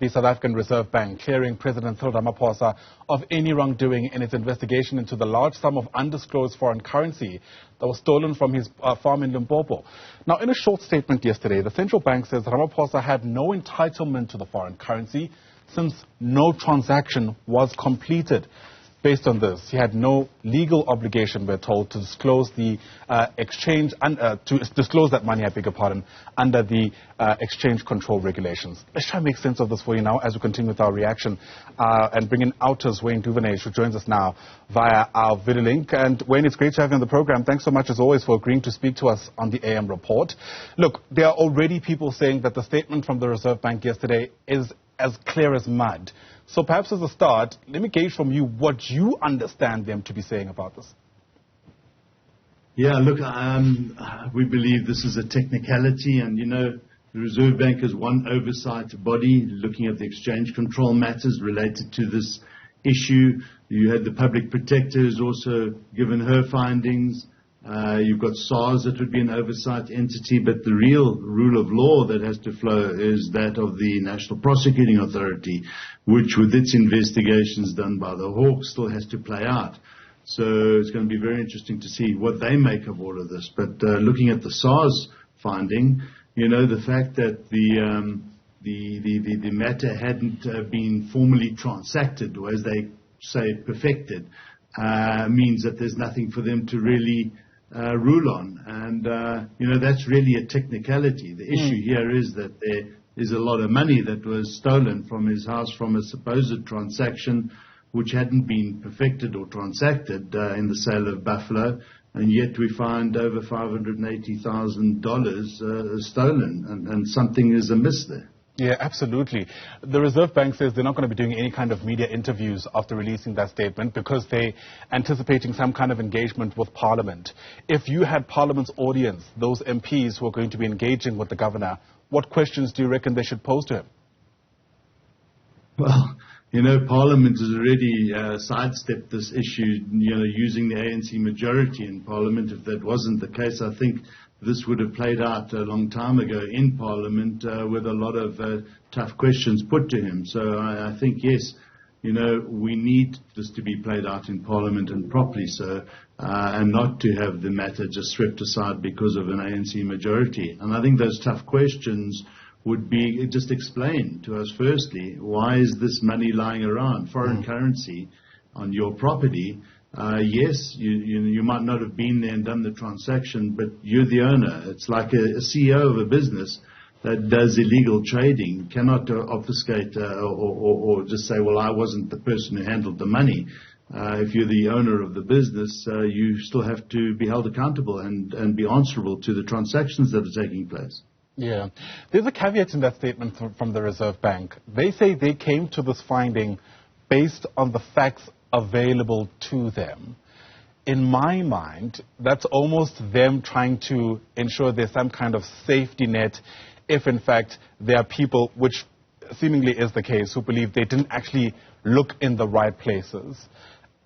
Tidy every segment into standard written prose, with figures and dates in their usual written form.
The South African Reserve Bank clearing President Cyril Ramaphosa of any wrongdoing in its investigation into the large sum of undisclosed foreign currency that was stolen from his farm in Limpopo. Now, in a short statement yesterday, the central bank says Ramaphosa had no entitlement to the foreign currency since no transaction was completed. Based on this, he had no legal obligation, we're told, to disclose the exchange and to disclose that money, I beg your pardon, under the exchange control regulations. Let's try and make sense of this for you now as we continue with our reaction and bring in OUTA's Wayne Duvenhage, who joins us now via our video link. And Wayne, it's great to have you on the program. Thanks so much, as always, for agreeing to speak to us on the AM report. Look, there are already people saying that the statement from the Reserve Bank yesterday is as clear as mud. So perhaps as a start, let me gauge from you what you understand them to be saying about this. Yeah, look, we believe this is a technicality, and you know, the Reserve Bank is one oversight body looking at the exchange control matters related to this issue. You had the public protector who's also given her findings. You've got SARS that would be an oversight entity, but the real rule of law that has to flow is that of the National Prosecuting Authority, which with its investigations done by the Hawk still has to play out. So it's going to be very interesting to see what they make of all of this. But looking at the SARS finding, you know, the fact that the matter hadn't been formally transacted, or as they say, perfected, means that there's nothing for them to really rule on. And, you know, that's really a technicality. The issue here is that there is a lot of money that was stolen from his house from a supposed transaction which hadn't been perfected or transacted in the sale of buffalo, and yet we find over $580,000 stolen, and something is amiss there. Yeah, absolutely. The Reserve Bank says they're not going to be doing any kind of media interviews after releasing that statement because they're anticipating some kind of engagement with Parliament. If you had Parliament's audience, those MPs who are going to be engaging with the governor, what questions do you reckon they should pose to him? Well, you know, Parliament has already sidestepped this issue, you know, using the ANC majority in Parliament. If that wasn't the case, I think this would have played out a long time ago in Parliament with a lot of tough questions put to him. So I think, yes, you know, we need this to be played out in Parliament and properly so, and not to have the matter just swept aside because of an ANC majority. And I think those tough questions would be just explain to us, firstly, why is this money lying around, foreign currency, on your property? Yes, you might not have been there and done the transaction, but you're the owner. It's like a CEO of a business that does illegal trading cannot obfuscate or just say, well, I wasn't the person who handled the money. If you're the owner of the business, you still have to be held accountable and be answerable to the transactions that are taking place. Yeah. There's a caveat in that statement from the Reserve Bank. They say they came to this finding based on the facts available to them. In my mind, that's almost them trying to ensure there's some kind of safety net if, in fact, there are people, which seemingly is the case, who believe they didn't actually look in the right places.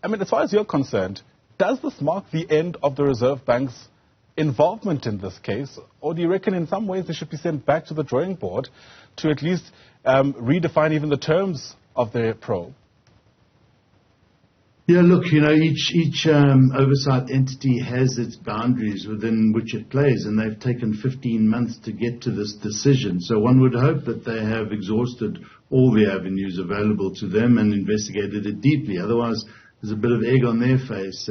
I mean, as far as you're concerned, does this mark the end of the Reserve Bank's involvement in this case, or do you reckon in some ways they should be sent back to the drawing board to at least redefine even the terms of their probe? Yeah, look, you know, each oversight entity has its boundaries within which it plays, and they've taken 15 months to get to this decision. So one would hope that they have exhausted all the avenues available to them and investigated it deeply. Otherwise, there's a bit of egg on their face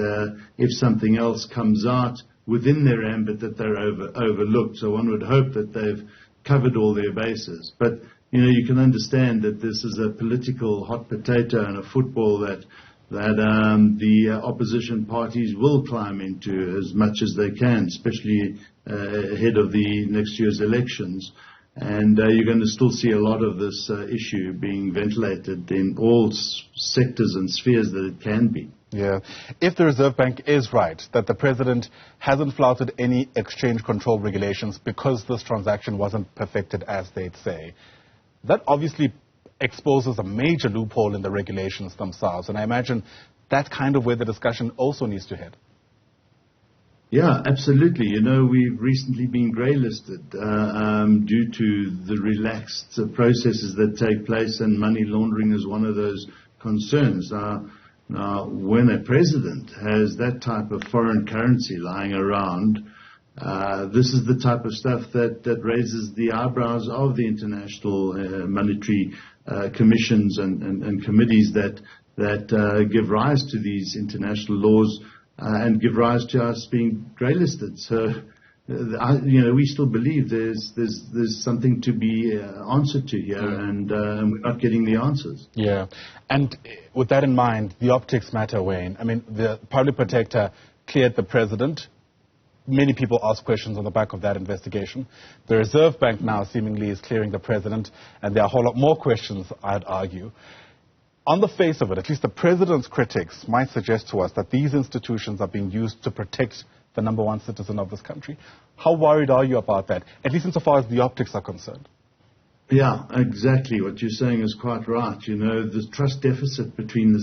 if something else comes out within their ambit that they're overlooked. So one would hope that they've covered all their bases. But, you know, you can understand that this is a political hot potato and a football that the opposition parties will climb into as much as they can, especially ahead of the next year's elections. And you're going to still see a lot of this issue being ventilated in all sectors and spheres that it can be. Yeah. If the Reserve Bank is right that the president hasn't flouted any exchange control regulations because this transaction wasn't perfected as they'd say, that obviously exposes a major loophole in the regulations themselves. And I imagine that's kind of where the discussion also needs to head. Yeah, absolutely. You know, we've recently been grey-listed due to the relaxed processes that take place, and money laundering is one of those concerns. Now, when a president has that type of foreign currency lying around, this is the type of stuff that raises the eyebrows of the international monetary commissions and committees that give rise to these international laws and give rise to us being grey-listed. So, we still believe there's something to be answered to here, and we're not getting the answers. Yeah, and with that in mind, the optics matter, Wayne. I mean, the public protector cleared the president. Many people ask questions on the back of that investigation. The Reserve Bank now seemingly is clearing the president, and there are a whole lot more questions, I'd argue. On the face of it, at least the president's critics might suggest to us that these institutions are being used to protect the number one citizen of this country. How worried are you about that, at least insofar as the optics are concerned? Yeah, exactly. What you're saying is quite right. You know, the trust deficit between the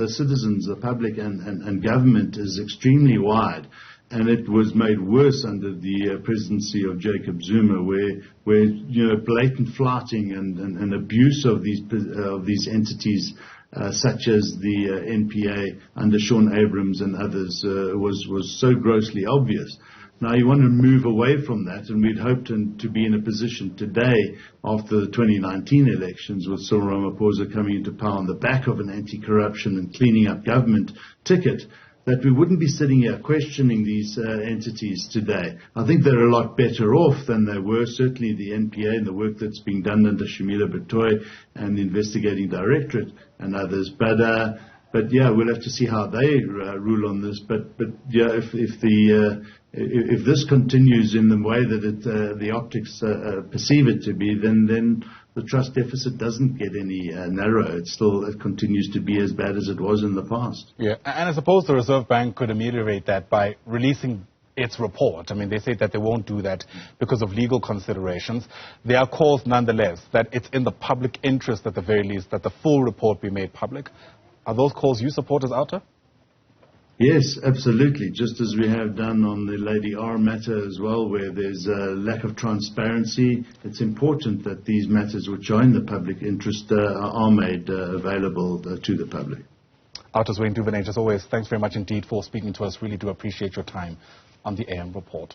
citizens, the public, and government is extremely wide. And it was made worse under the presidency of Jacob Zuma, where blatant flouting and abuse of these entities, such as the NPA under Sean Abrams and others, was so grossly obvious. Now you want to move away from that, and we'd hoped to be in a position today, after the 2019 elections, with Cyril Ramaphosa coming into power on the back of an anti-corruption and cleaning up government ticket, that we wouldn't be sitting here questioning these entities today. I think they're a lot better off than they were, certainly the NPA and the work that's being done under Shamila Batoy and the Investigating Directorate and others. But yeah, we'll have to see how they rule on this. But yeah, if this continues in the way that the optics perceive it to be, then the trust deficit doesn't get any narrower. It continues to be as bad as it was in the past. Yeah, and I suppose the Reserve Bank could ameliorate that by releasing its report. I mean, they say that they won't do that because of legal considerations. There are calls, nonetheless, that it's in the public interest, at the very least, that the full report be made public. Are those calls you support as OUTA? Yes, absolutely. Just as we have done on the Lady R matter as well, where there's a lack of transparency, it's important that these matters which are in the public interest are made available to the public. OUTA's Wayne Duvenhage, as always, thanks very much indeed for speaking to us. Really do appreciate your time on the AM Report.